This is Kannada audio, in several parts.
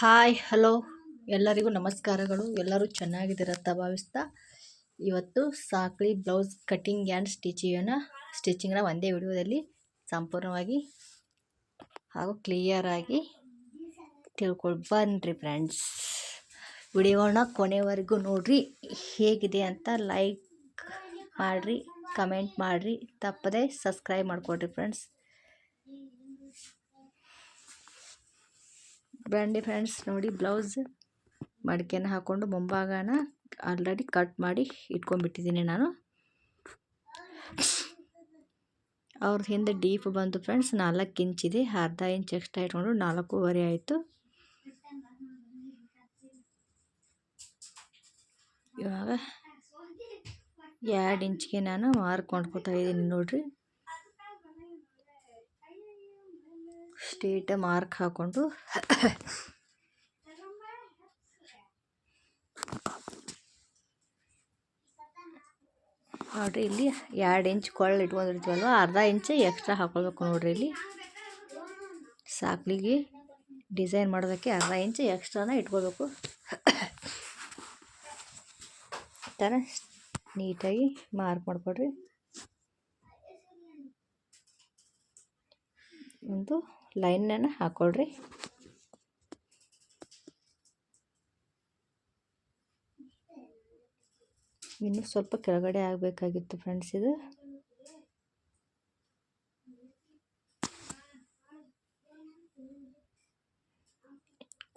ಹಾಯ್ ಹಲೋ ಎಲ್ಲರಿಗೂ ನಮಸ್ಕಾರಗಳು. ಎಲ್ಲರೂ ಚೆನ್ನಾಗಿದ್ದೀರಂತ ಭಾವಿಸ್ತಾ ಇವತ್ತು ಸಾಕ್ಲಿ ಬ್ಲೌಸ್ ಕಟಿಂಗ್ ಆ್ಯಂಡ್ ಸ್ಟಿಚಿಂಗ್ನ ಒಂದೇ ವಿಡಿಯೋದಲ್ಲಿ ಸಂಪೂರ್ಣವಾಗಿ ಹಾಗೂ ಕ್ಲಿಯರಾಗಿ ಬನ್ನಿರಿ ಫ್ರೆಂಡ್ಸ್. ವಿಡಿಯೋನ ಕೊನೆವರೆಗೂ ನೋಡಿರಿ. ಹೇಗಿದೆ ಅಂತ ಲೈಕ್ ಮಾಡಿರಿ, ಕಮೆಂಟ್ ಮಾಡಿರಿ, ತಪ್ಪದೆ ಸಬ್ಸ್ಕ್ರೈಬ್ ಮಾಡಿಕೊಡ್ರಿ ಫ್ರೆಂಡ್ಸ್. ಬನ್ನಿ ಫ್ರೆಂಡ್ಸ್, ನೋಡಿ ಬ್ಲೌಸ್ ಮಡಿಕೆನ ಹಾಕ್ಕೊಂಡು ಮುಂಭಾಗನ ಆಲ್ರೆಡಿ ಕಟ್ ಮಾಡಿ ಇಟ್ಕೊಂಡ್ಬಿಟ್ಟಿದ್ದೀನಿ ನಾನು. ಅವ್ರ ಹಿಂದೆ ಡೀಪ್ ಬಂತು ಫ್ರೆಂಡ್ಸ್ 4 ಇಂಚಿದೆ, ಅರ್ಧ ಇಂಚ್ ಎಕ್ಸ್ಟ್ರಾ ಇಟ್ಕೊಂಡು 4.5 ಆಯಿತು. ಇವಾಗ 2 ಇಂಚ್ಗೆ ನಾನು ಮಾರ್ಕ್ ಮಾಡ್ಕೊತಾ ಇದ್ದೀನಿ ನೋಡ್ರಿ. ಸ್ಟ್ರೇಟ್ ಮಾರ್ಕ್ ಹಾಕ್ಕೊಂಡು ನೋಡ್ರಿ, ಇಲ್ಲಿ 2 ಇಂಚ್ ಕೊಳ್ಳ ಇಟ್ಕೊಂಡಿರ್ತೀವಲ್ವ, ಅರ್ಧ ಇಂಚ್ ಎಕ್ಸ್ಟ್ರಾ ಹಾಕೊಳ್ಬೇಕು ನೋಡ್ರಿ. ಇಲ್ಲಿ ಸಾಕ್ಲಿಗೆ ಡಿಸೈನ್ ಮಾಡೋದಕ್ಕೆ ಅರ್ಧ ಇಂಚ್ ಎಕ್ಸ್ಟ್ರಾನ ಇಟ್ಕೋಬೇಕು. ಈ ಥರ ನೀಟಾಗಿ ಮಾರ್ಕ್ ಮಾಡ್ಕೊಡ್ರಿ. ಒಂದು ಲೈನನ್ನು ಹಾಕ್ಕೊಳ್ರಿ. ಇನ್ನು ಸ್ವಲ್ಪ ಕೆಳಗಡೆ ಆಗಬೇಕಾಗಿತ್ತು ಫ್ರೆಂಡ್ಸ್. ಇದು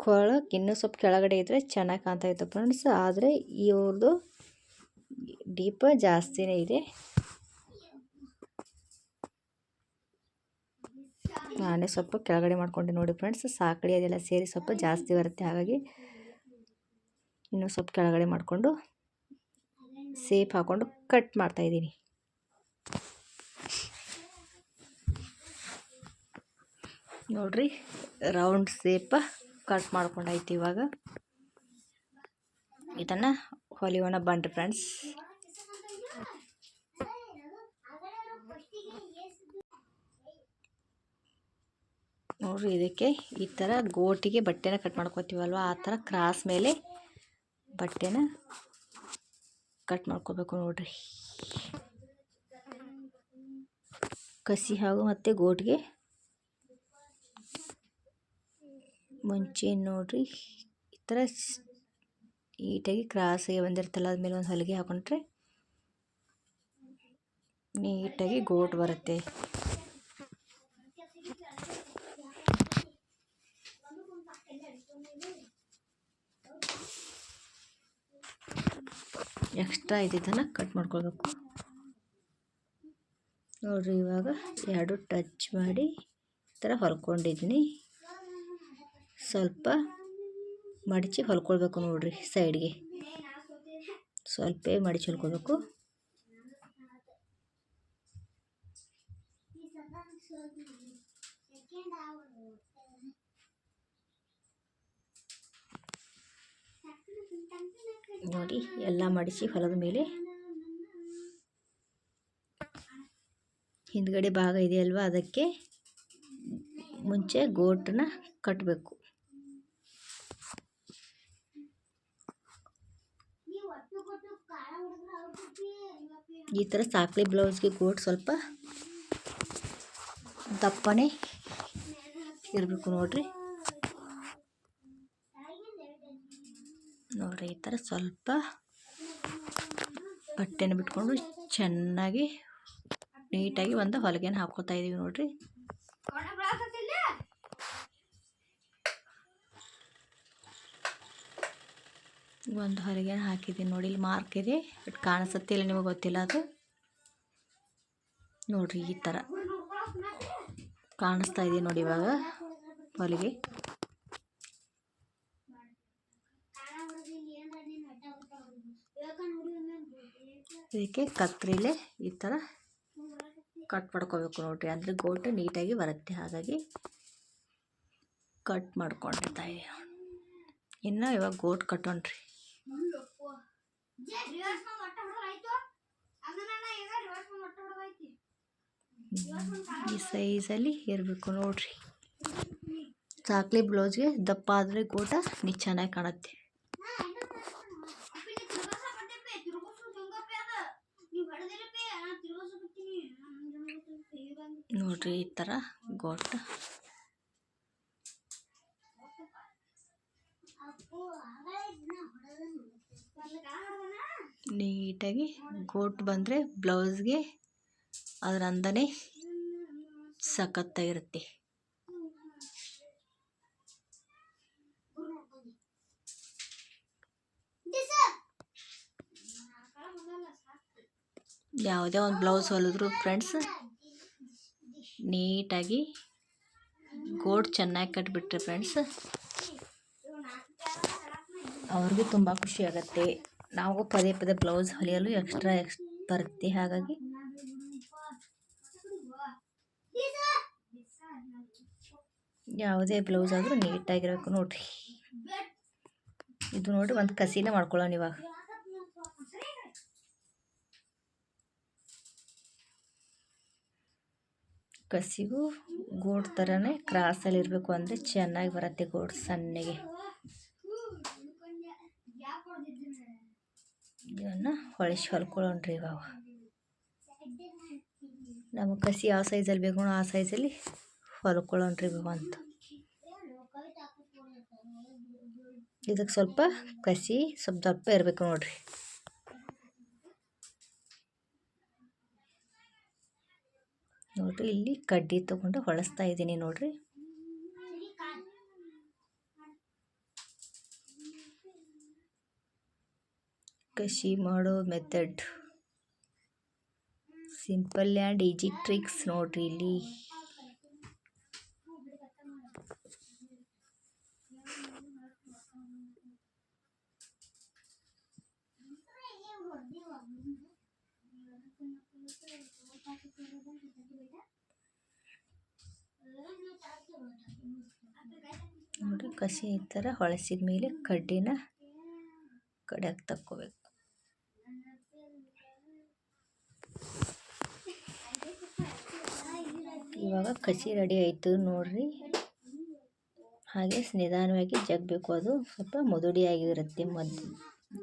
ಕೊಳಕ್ಕೆ ಇನ್ನೂ ಸ್ವಲ್ಪ ಕೆಳಗಡೆ ಇದ್ದರೆ ಚೆನ್ನಾಗಿ ಕಾಣ್ತಾ ಇತ್ತು ಫ್ರೆಂಡ್ಸ್. ಆದರೆ ಇವ್ರದ್ದು ಡೀಪ್ ಜಾಸ್ತಿನೇ ಇದೆ. ನಾನೇ ಸ್ವಲ್ಪ ಕೆಳಗಡೆ ಮಾಡ್ಕೊಂಡೆ ನೋಡಿ ಫ್ರೆಂಡ್ಸ್. ಸಾಕಳಿ ಅದೆಲ್ಲ ಸೇರಿ ಸ್ವಲ್ಪ ಜಾಸ್ತಿ ಬರುತ್ತೆ, ಹಾಗಾಗಿ ಇನ್ನೂ ಸ್ವಲ್ಪ ಕೆಳಗಡೆ ಮಾಡಿಕೊಂಡು ಸೇಪ್ ಹಾಕ್ಕೊಂಡು ಕಟ್ ಮಾಡ್ತಾಯಿದ್ದೀನಿ. ನೋಡ್ರಿ, ರೌಂಡ್ ಸೇಪ್ ಕಟ್ ಮಾಡ್ಕೊಂಡಾಯ್ತು. ಇವಾಗ ಇದನ್ನು ಹೊಲಿಯೋಣ ಬನ್ರಿ ಫ್ರೆಂಡ್ಸ್. ನೋಡ್ರಿ, ಇದಕ್ಕೆ ಈ ಥರ ಗೋಟಿಗೆ ಬಟ್ಟೆನ ಕಟ್ ಮಾಡ್ಕೊತೀವಲ್ವ, ಆ ಥರ ಕ್ರಾಸ್ ಮೇಲೆ ಬಟ್ಟೆನ ಕಟ್ ಮಾಡ್ಕೋಬೇಕು ನೋಡ್ರಿ. ಕಸಿ ಹಾಗೂ ಮತ್ತು ಗೋಟಿಗೆ ಮುಂಚೆ ನೋಡ್ರಿ, ಈ ಥರ ನೀಟಾಗಿ ಕ್ರಾಸಿಗೆ ಬಂದಿರ್ತಲ್ಲ, ಅದ್ಮೇಲೆ ಒಂದು ಹೊಲಿಗೆ ಹಾಕೊಂಡ್ರೆ ನೀಟಾಗಿ ಗೋಟ್ ಬರುತ್ತೆ. ಎಕ್ಸ್ಟ್ರಾ ಇದ್ದಿದ್ದನ್ನು ಕಟ್ ಮಾಡ್ಕೊಳ್ಬೇಕು ನೋಡ್ರಿ. ಇವಾಗ 2 ಟಚ್ ಮಾಡಿ ಈ ಥರ ಹೊಲ್ಕೊಂಡಿದ್ದೀನಿ. ಸ್ವಲ್ಪ ಮಡಚಿ ಹೊಲ್ಕೊಳ್ಬೇಕು ನೋಡ್ರಿ. ಸೈಡ್ಗೆ ಸ್ವಲ್ಪ ಮಡಚಿ ಹೊಲ್ಕೊಳ್ಬೇಕು. ನೋಡಿ, ಎಲ್ಲ ಮಡಿಸಿ ಹೊಲದ ಮೇಲೆ ಹಿಂದ್ಗಡೆ ಭಾಗ ಇದೆಯಲ್ವ, ಅದಕ್ಕೆ ಮುಂಚೆ ಗೋಟನ್ನ ಕಟ್ಟಬೇಕು. ಈ ಥರ ಸಾಕ್ಲಿ ಬ್ಲೌಸ್ಗೆ ಗೋಟ್ ಸ್ವಲ್ಪ ದಪ್ಪನೇ ಇರಬೇಕು ನೋಡ್ರಿ. ನೋಡ್ರಿ, ಈ ಥರ ಸ್ವಲ್ಪ ಬಟ್ಟೆನ ಬಿಟ್ಕೊಂಡು ಚೆನ್ನಾಗಿ ನೀಟಾಗಿ ಒಂದು ಹೊಲಿಗೆನ ಹಾಕ್ಕೊತಾ ಇದೀವಿ ನೋಡ್ರಿ. ಒಂದು ಹೊಲಿಗೆನ ಹಾಕಿದ್ದೀನಿ ನೋಡಿ. ಇಲ್ಲಿ ಮಾರ್ಕ್ ಇದೆ, ಬಟ್ ಕಾಣಿಸುತ್ತಿಲ್ಲ, ನಿಮಗೆ ಗೊತ್ತಿಲ್ಲ ಅದು. ನೋಡ್ರಿ, ಈ ಥರ ಕಾಣಿಸ್ತಾ ಇದೆ ನೋಡಿ ಇವಾಗ ಹೊಲಿಗೆ. ಇದಕ್ಕೆ ಕತ್ರಿಲೆ ಈ ಥರ ಕಟ್ ಮಾಡ್ಕೋಬೇಕು ನೋಡ್ರಿ, ಅಂದರೆ ಗೋಟು ನೀಟಾಗಿ ಬರುತ್ತೆ. ಹಾಗಾಗಿ ಕಟ್ ಮಾಡ್ಕೊಂಡಿರ್ತಾ ಇದೆ. ಇನ್ನು ಇವಾಗ ಗೋಟ್ ಕಟ್ಟೋಣ್ರಿ. ಈ ಸೈಜಲ್ಲಿ ಇರಬೇಕು ನೋಡ್ರಿ. ಸಾಕ್ಲಿ ಬ್ಲೌಸ್ಗೆ ದಪ್ಪ ಆದರೆ ಗೋಟ ನೀ ಚೆನ್ನಾಗಿ ಕಾಣುತ್ತೆ. ನೋಡ್ರಿ ಈ ಥರ ಗೋಟ ನೀಟಾಗಿ ಗೋಟ್ ಬಂದರೆ ಬ್ಲೌಸ್ಗೆ ಅದರ ಅಂದನೇ ಸಖತ್ತಾಗಿರುತ್ತೆ. ಯಾವುದೇ ಒಂದು ಬ್ಲೌಸ್ ಹೊಲಿದ್ರು ಫ್ರೆಂಡ್ಸ್ ನೀಟಾಗಿ ಗೋಟ್ ಚೆನ್ನಾಗಿ ಕಟ್ಬಿಟ್ರೆ ಫ್ರೆಂಡ್ಸ್ ಅವ್ರಿಗೆ ತುಂಬ ಖುಷಿ ಆಗುತ್ತೆ. ನಾವು ಪದೇ ಪದೇ ಬ್ಲೌಸ್ ಹೊಲಿಯಲು ಎಕ್ಸ್ಟ್ರಾ ಬರುತ್ತೆ. ಹಾಗಾಗಿ ಯಾವುದೇ ಬ್ಲೌಸ್ ಆದರೂ ನೀಟಾಗಿರಬೇಕು ನೋಡ್ರಿ. ಇದು ನೋಡ್ರಿ ಒಂದು ಕಸಿನ ಮಾಡ್ಕೊಳ್ಳೋಣ ಇವಾಗ. ಕಸಿಗೂ ಗೋಡ್ ಥರನೇ ಕ್ರಾಸಲ್ಲಿ ಇರಬೇಕು ಅಂದರೆ ಚೆನ್ನಾಗಿ ಬರುತ್ತೆ ಗೋಡ್ ಸಣ್ಣಗೆ. ಇದನ್ನು ಹೊಲ್ಕೊಳ್ಳೋಣ್ರಿ ಇವಾಗ. ನಮಗೆ ಕಸಿ ಯಾವ ಸೈಜಲ್ಲಿ ಬೇಕು ಆ ಸೈಜಲ್ಲಿ ಹೊಲ್ಕೊಳ್ಳೋಣ್ರಿ ಇವಾಗ ಅಂತ. ಇದಕ್ಕೆ ಸ್ವಲ್ಪ ಕಸಿ ಸ್ವಲ್ಪ ದಪ್ಪ ಇರಬೇಕು ನೋಡ್ರಿ. ನೋಡ್ರಿ ಇಲ್ಲಿ ಕಡ್ಡಿ ತಗೊಂಡು ಹೊಳಿಸ್ತಾ ಇದ್ದೀನಿ ನೋಡ್ರಿ. ಕಸಿ ಮಾಡೋ method simple and easy tricks ನೋಡ್ರಿ ಇಲ್ಲಿ. ನೋಡಿ ಕಸಿ ಈ ಥರ ಹೊಳಸಿದ ಮೇಲೆ ಕಡ್ಡಿನ ಕಡೆಗೆ ತಕ್ಕೋಬೇಕು. ಇವಾಗ ಕಸಿ ರೆಡಿ ಆಯಿತು ನೋಡ್ರಿ. ಹಾಗೆ ನಿಧಾನವಾಗಿ ಜಗ್ಬೇಕು. ಅದು ಸ್ವಲ್ಪ ಮುದುಡಿಯಾಗಿರುತ್ತೆ.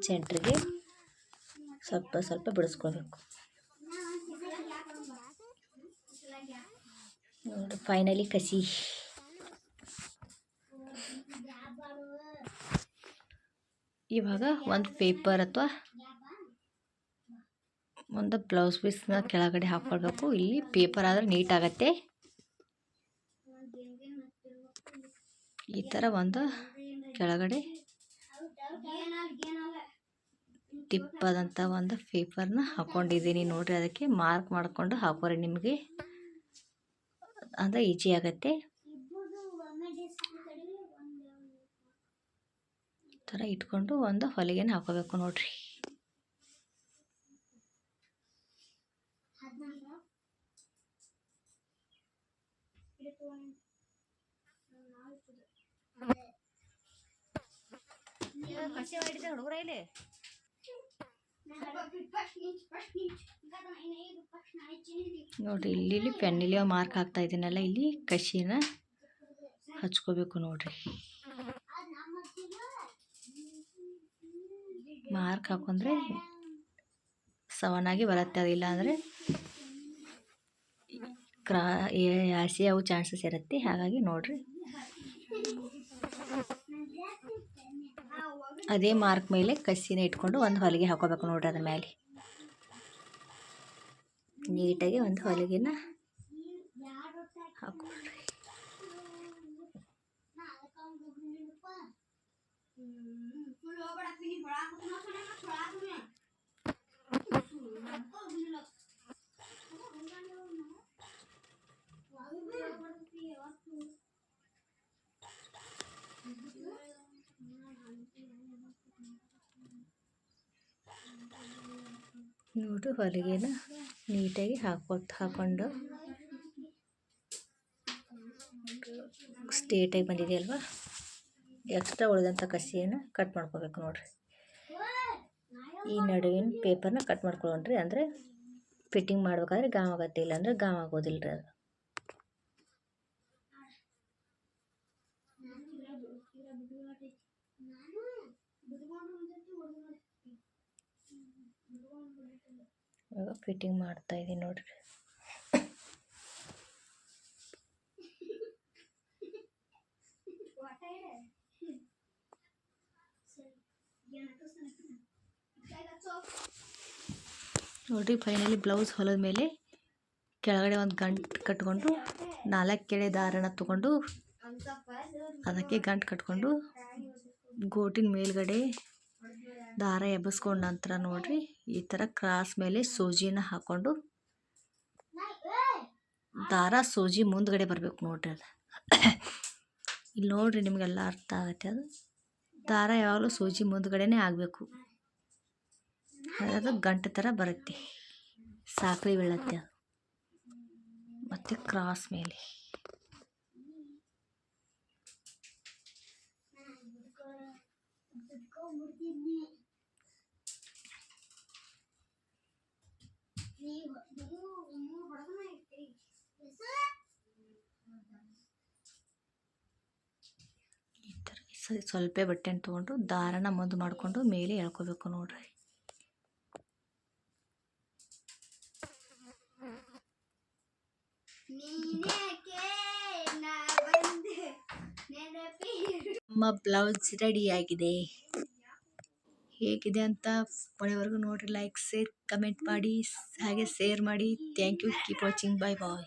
ಸೆಂಟ್ರಿಗೆ ಸ್ವಲ್ಪ ಸ್ವಲ್ಪ ಬಿಡಿಸ್ಕೊಳ್ಬೇಕು ನೋಡಿ. ಫೈನಲಿ ಕಸಿ ಇವಾಗ ಒಂದು ಪೇಪರ್ ಅಥವಾ ಒಂದು ಬ್ಲೌಸ್ ಪೀಸ್ನ ಕೆಳಗಡೆ ಹಾಕ್ಕೊಳ್ಬೇಕು. ಇಲ್ಲಿ ಪೇಪರ್ ಆದರೆ ನೀಟ್ ಆಗುತ್ತೆ. ಈ ಥರ ಒಂದು ಕೆಳಗಡೆ ತಿಪ್ಪದಂಥ ಒಂದು ಪೇಪರ್ನ ಹಾಕ್ಕೊಂಡಿದ್ದೀನಿ ನೋಡ್ರಿ. ಅದಕ್ಕೆ ಮಾರ್ಕ್ ಮಾಡಿಕೊಂಡು ಹಾಕೋರಿ. ನಿಮಗೆ ಅಂದರೆ ಈಜಿ ಆಗುತ್ತೆ. ಈ ಥರ ಇಟ್ಕೊಂಡು ಒಂದು ಹೊಲಿಗೆನ ಹಾಕೋಬೇಕು ನೋಡ್ರಿ. ಹುಡುಗರ ಇಲ್ಲಿ ನೋಡ್ರಿ. ಇಲ್ಲಿ ಪೆನ್ನಿಲಿ ಮಾರ್ಕ್ ಹಾಕ್ತಾ ಇದ್ದೀನಲ್ಲ, ಇಲ್ಲಿ ಕಸಿನ ಹಚ್ಕೋಬೇಕು ನೋಡ್ರಿ. ಮಾರ್ಕ್ ಹಾಕೊಂಡ್ರೆ ಸವನಾಗಿ ಬರುತ್ತೆ. ಅದಿಲ್ಲ ಅಂದರೆ ಹಸಿ ಆಗೋ ಚಾನ್ಸಸ್ ಇರುತ್ತೆ. ಹಾಗಾಗಿ ನೋಡ್ರಿ ಅದೇ ಮಾರ್ಕ್ ಮೇಲೆ ಕಸಿನ ಇಟ್ಕೊಂಡು ಒಂದು ಹೊಲಿಗೆ ಹಾಕೋಬೇಕು ನೋಡ್ರಿ. ಅದ್ರ ಮೇಲೆ ನೀಟಾಗಿ ಒಂದು ಹೊಲಿಗೆನ ಹಾಕೊಳ್ರಿ. ನೋಡ್ರಿ ಹೊಲಿಗೆನ ನೀಟಾಗಿ ಹಾಕೊಂಡು ಸ್ಟ್ರೇಟಾಗಿ ಬಂದಿದೆ ಅಲ್ವಾ. ಎಕ್ಸ್ಟ್ರಾ ಉಳಿದಂಥ ಕಸಿಯನ್ನು ಕಟ್ ಮಾಡ್ಕೋಬೇಕು ನೋಡ್ರಿ. ಈ ನಡುವಿನ ಪೇಪರ್ನ ಕಟ್ ಮಾಡ್ಕೊಳ್ಳೋಣ್ರಿ. ಅಂದರೆ ಫಿಟ್ಟಿಂಗ್ ಮಾಡ್ಬೇಕಾದ್ರೆ ಗಾಮ್ ಆಗುತ್ತೆ. ಇಲ್ಲ ಅಂದರೆ ಗಾಮ್ ಆಗೋದಿಲ್ಲ ರೀ ಅದು. ಇವಾಗ ಫಿಟ್ಟಿಂಗ್ ಮಾಡ್ತಾ ಇದ್ದೀನಿ ನೋಡ್ರಿ. ನೋಡ್ರಿ ಫೈನಲಿ ಬ್ಲೌಸ್ ಹೊಲದ ಮೇಲೆ ಕೆಳಗಡೆ ಒಂದು ಗಂಟು ಕಟ್ಕೊಂಡು 4 ಎಳೆ ದಾರನ ತಗೊಂಡು ಅದಕ್ಕೆ ಗಂಟು ಕಟ್ಕೊಂಡು ಗೋಟಿನ ಮೇಲ್ಗಡೆ ದಾರ ಎಬ್ಬಿಸ್ಕೊಂಡ ನಂತರ ನೋಡ್ರಿ ಈ ಥರ ಕ್ರಾಸ್ ಮೇಲೆ ಸೂಜಿನ ಹಾಕ್ಕೊಂಡು ದಾರ ಸೂಜಿ ಮುಂದ್ಗಡೆ ಬರಬೇಕು ನೋಡ್ರಿ. ಅದು ಇಲ್ಲಿ ನೋಡ್ರಿ ನಿಮಗೆಲ್ಲ ಅರ್ಥ ಆಗುತ್ತೆ. ಅದು ದಾರ ಯಾವಾಗಲೂ ಸೂಜಿ ಮುಂದ್ಗಡೆನೇ ಆಗಬೇಕು, ಅದು ಗಂಟು ಥರ ಬರುತ್ತೆ, ಸಾಕಳಿ ಬೀಳತ್ತೆ. ಅದು ಮತ್ತು ಕ್ರಾಸ್ ಮೇಲೆ ಈ ಥರ ಸ್ವಲ್ಪ ಬಟ್ಟೆನ ತೊಗೊಂಡು ದಾರನ ಮುಂದೆ ಮಾಡಿಕೊಂಡು ಮೇಲೆ ಎಳ್ಕೊಬೇಕು ನೋಡ್ರಿ. ನಮ್ಮ ಬ್ಲೌಸ್ ರೆಡಿಯಾಗಿದೆ. ಹೇಗಿದೆ ಅಂತ ಕೊನೆವರೆಗೂ ನೋಡಿರಿ. ಲೈಕ್, ಶೇರ್, ಕಮೆಂಟ್ ಮಾಡಿ, ಹಾಗೆ ಶೇರ್ ಮಾಡಿ. Thank you. Keep watching. Bye bye.